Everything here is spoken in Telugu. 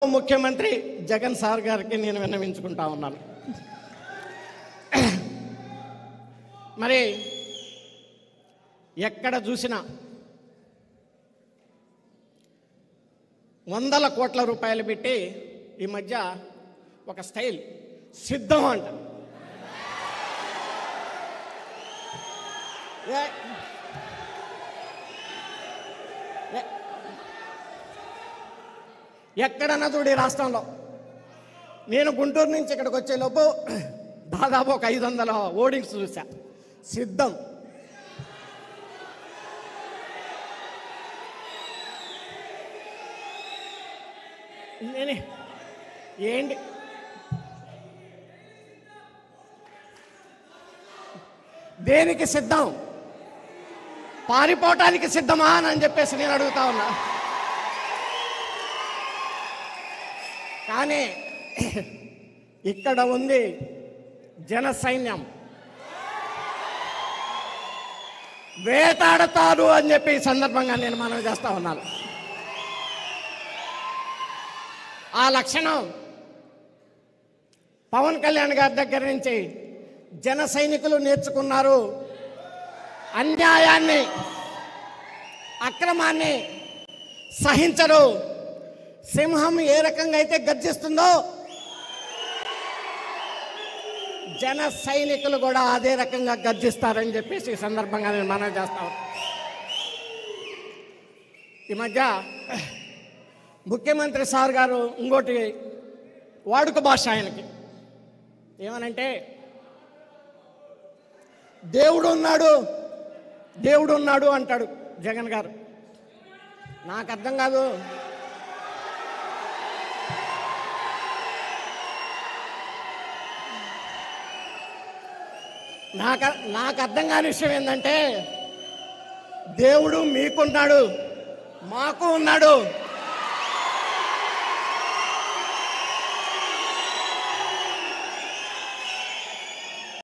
ముఖ్యమంత్రి జగన్ సార్ గారికి నేను విన్నవించుకుంటా ఉన్నాను. మరి ఎక్కడ చూసినా వందల కోట్ల రూపాయలు పెట్టి ఈ మధ్య ఒక స్టైల్ సిద్ధం అంట. ఎక్కడన్నా చూడు రాష్ట్రంలో. నేను గుంటూరు నుంచి ఇక్కడికి వచ్చేలోపు దాదాపు ఒక 500 హోర్డింగ్స్ చూసా. సిద్ధం. నేను ఏంటి దేనికి సిద్ధం? పారిపోవటానికి సిద్ధమా అని చెప్పేసి నేను అడుగుతా ఉన్నా. కానీ ఇక్కడ ఉంది జన సైన్యం, వేటాడతారు అని చెప్పి ఈ సందర్భంగా నేను మనవి చేస్తా ఉన్నాను. ఆ లక్షణం పవన్ కళ్యాణ్ గారి దగ్గర నుంచి జన సైనికులు నేర్చుకున్నారు. అన్యాయాన్ని, అక్రమాన్ని సహించరు. సింహం ఏ రకంగా అయితే గర్జిస్తుందో జన సైనికులు కూడా అదే రకంగా గర్జిస్తారని చెప్పేసి ఈ సందర్భంగా నేను మనవి చేస్తాను. ఈ మధ్య ముఖ్యమంత్రి సార్ గారు ఇంకోటి వాడుక భాష ఆయనకి ఏమనంటే, దేవుడు ఉన్నాడు దేవుడు ఉన్నాడు అంటాడు జగన్ గారు. నాకు అర్థం కాదు. నాకు అర్థం కాని విషయం ఏంటంటే, దేవుడు మీకున్నాడు, మాకు ఉన్నాడు,